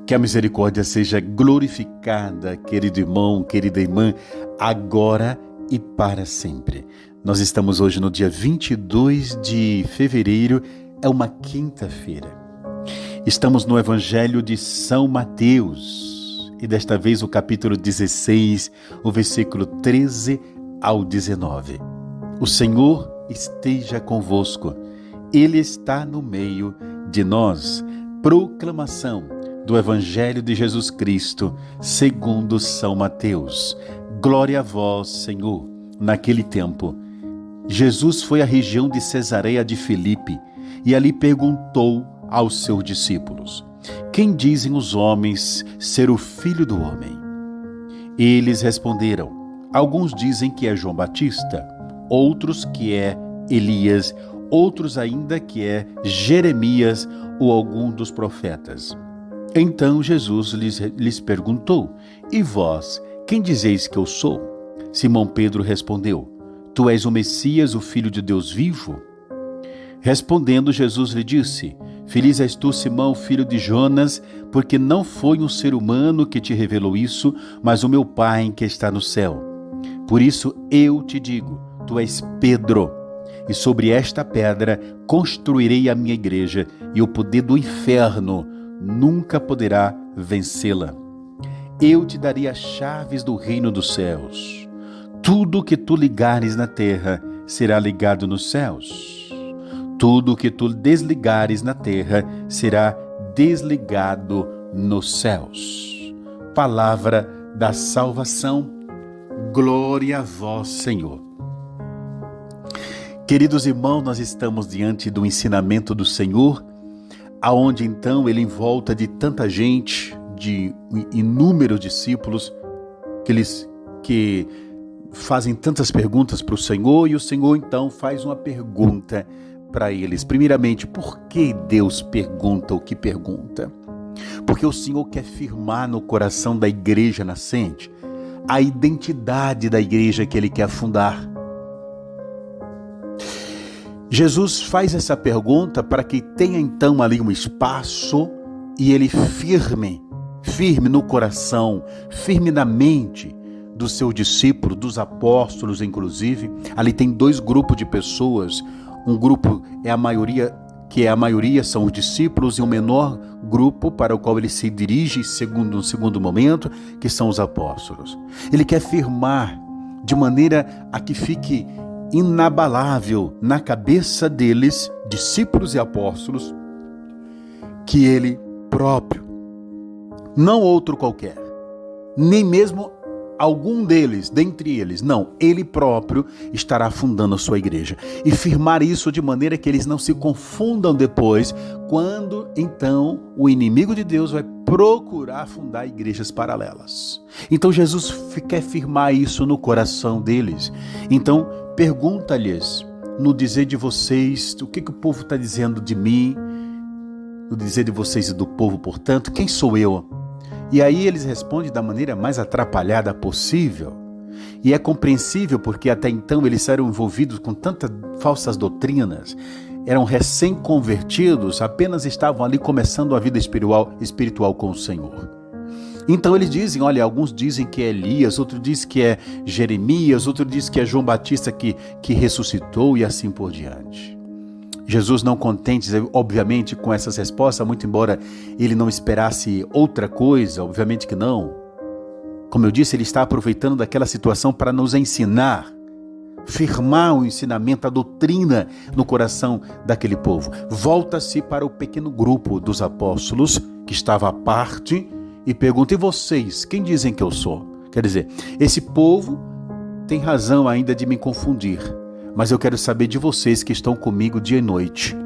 Que a misericórdia seja glorificada, querido irmão, querida irmã, agora e para sempre. Nós estamos hoje no dia 22 de fevereiro, é uma quinta-feira. Estamos no Evangelho de São Mateus e desta vez o capítulo 16, o versículo 13 ao 19. O Senhor esteja convosco, Ele está no meio de nós. Proclamação do Evangelho de Jesus Cristo, segundo São Mateus. Glória a vós, Senhor. Naquele tempo, Jesus foi à região de Cesareia de Filipe e ali perguntou aos seus discípulos: quem dizem os homens ser o Filho do Homem? Eles responderam: alguns dizem que é João Batista, outros que é Elias, outros ainda que é Jeremias ou algum dos profetas. Então Jesus lhes perguntou: e vós, quem dizeis que eu sou? Simão Pedro respondeu: tu és o Messias, o Filho de Deus vivo? Respondendo, Jesus lhe disse: feliz és tu, Simão, filho de Jonas, porque não foi um ser humano que te revelou isso, mas o meu Pai que está no céu. Por isso eu te digo, tu és Pedro, e sobre esta pedra construirei a minha igreja, e o poder do inferno nunca poderá vencê-la. Eu te darei as chaves do reino dos céus. Tudo que tu ligares na terra será ligado nos céus. Tudo que tu desligares na terra será desligado nos céus. Palavra da salvação. Glória a vós, Senhor. Queridos irmãos, nós estamos diante do ensinamento do Senhor, aonde então ele, em volta de tanta gente, de inúmeros discípulos, que fazem tantas perguntas para o Senhor, e o Senhor então faz uma pergunta para eles. Primeiramente, por que Deus pergunta o que pergunta? Porque o Senhor quer firmar no coração da igreja nascente a identidade da igreja que Ele quer fundar. Jesus faz essa pergunta para que tenha então ali um espaço e ele firme no coração, firme na mente do seu discípulo, dos apóstolos inclusive. Ali tem dois grupos de pessoas, um grupo é a maioria, são os discípulos, e um menor grupo para o qual ele se dirige no segundo momento, que são os apóstolos. Ele quer firmar de maneira a que fique inabalável na cabeça deles, discípulos e apóstolos, que ele próprio, não outro qualquer, nem mesmo algum deles, dentre eles, não, ele próprio estará fundando a sua igreja. E firmar isso de maneira que eles não se confundam depois, quando então o inimigo de Deus vai procurar fundar igrejas paralelas. Então Jesus quer firmar isso no coração deles. Então pergunta-lhes, no dizer de vocês, o que o povo está dizendo de mim, no dizer de vocês e do povo, portanto, quem sou eu? E aí eles respondem da maneira mais atrapalhada possível. E é compreensível, porque até então eles eram envolvidos com tantas falsas doutrinas, eram recém-convertidos, apenas estavam ali começando a vida espiritual com o Senhor. Então eles dizem, olha, alguns dizem que é Elias, outros dizem que é Jeremias, outros dizem que é João Batista que ressuscitou, e assim por diante. Jesus, não contente, obviamente, com essas respostas, muito embora ele não esperasse outra coisa, obviamente que não. Como eu disse, ele está aproveitando daquela situação para nos ensinar, firmar o ensinamento, a doutrina no coração daquele povo. Volta-se para o pequeno grupo dos apóstolos, que estava à parte, e pergunta: e vocês, quem dizem que eu sou? Quer dizer, esse povo tem razão ainda de me confundir, mas eu quero saber de vocês que estão comigo dia e noite.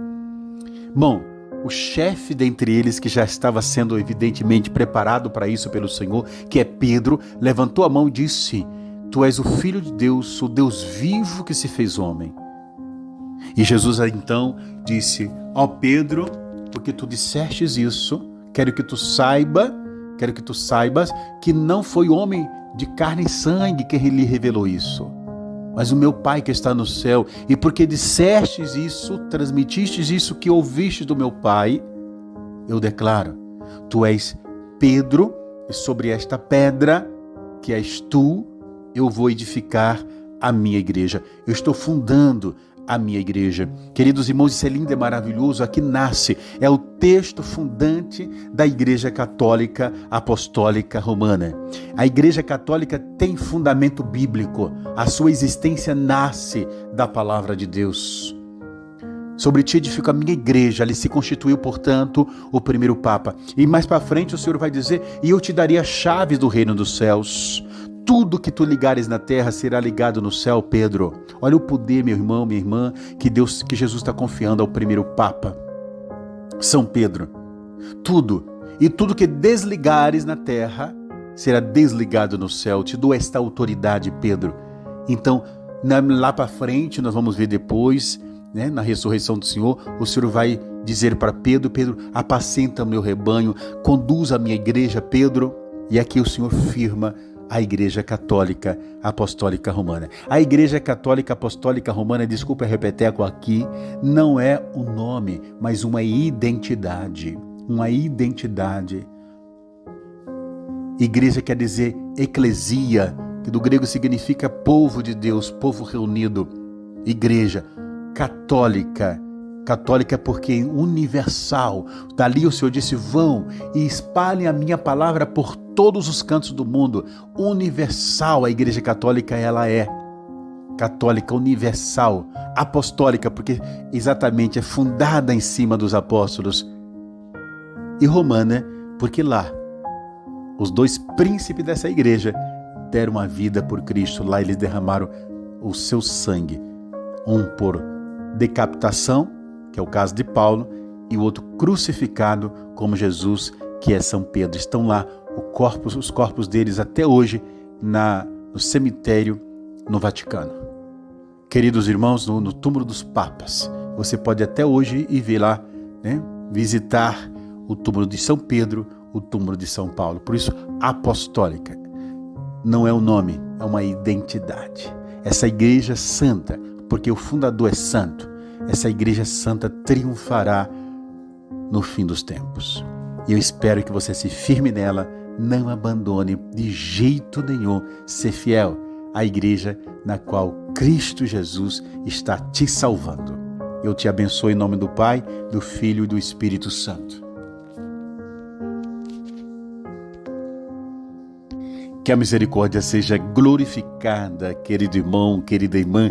Bom, o chefe dentre eles, que já estava sendo evidentemente preparado para isso pelo Senhor, que é Pedro, levantou a mão e disse: tu és o Filho de Deus, o Deus vivo que se fez homem. E Jesus então disse: ó Pedro, porque tu dissestes isso, quero que tu saibas que não foi homem de carne e sangue que lhe revelou isso, mas o meu Pai que está no céu. E porque dissestes isso, transmitistes isso que ouvistes do meu Pai, eu declaro: Tu és Pedro, e sobre esta pedra, que és tu, eu vou edificar a minha igreja. Eu estou fundando a minha igreja. Queridos irmãos, isso é lindo e maravilhoso. Aqui nasce, é o texto fundante da Igreja Católica Apostólica Romana. A Igreja Católica tem fundamento bíblico. A sua existência nasce da palavra de Deus. Sobre ti edifico a minha igreja, ali se constituiu, portanto, o primeiro Papa. E mais para frente o Senhor vai dizer, e eu te darei as chaves do reino dos céus. Tudo que tu ligares na terra será ligado no céu, Pedro. Olha o poder, meu irmão, minha irmã, que Jesus está confiando ao primeiro Papa, São Pedro. Tudo, e tudo que desligares na terra será desligado no céu. Te dou esta autoridade, Pedro. Então, lá para frente, nós vamos ver depois, na ressurreição do Senhor, o Senhor vai dizer para Pedro, Pedro, apacenta o meu rebanho, conduz a minha igreja, Pedro. E aqui o Senhor firma a Igreja Católica Apostólica Romana. A Igreja Católica Apostólica Romana, desculpa repeteco aqui, não é um nome, mas uma identidade. Uma identidade. Igreja quer dizer eclesia, que do grego significa povo de Deus, povo reunido. Igreja católica. Católica porque universal. Dali o Senhor disse, vão e espalhem a minha palavra por todos os cantos do mundo. Universal, a Igreja Católica ela é. Católica, universal, apostólica, porque exatamente é fundada em cima dos apóstolos. E romana, porque lá, os dois príncipes dessa igreja deram a vida por Cristo. Lá eles derramaram o seu sangue. Um por decapitação, que é o caso de Paulo, e o outro crucificado como Jesus, que é São Pedro. Estão lá os corpos deles até hoje no cemitério no Vaticano. Queridos irmãos, no túmulo dos papas, você pode até hoje ir ver lá, visitar o túmulo de São Pedro, o túmulo de São Paulo. Por isso, apostólica não é um nome, é uma identidade. Essa igreja santa, porque o fundador é santo, essa igreja santa triunfará no fim dos tempos. E eu espero que você se firme nela, não abandone de jeito nenhum, ser fiel à igreja na qual Cristo Jesus está te salvando. Eu te abençoo em nome do Pai, do Filho e do Espírito Santo. Que a misericórdia seja glorificada, querido irmão, querida irmã,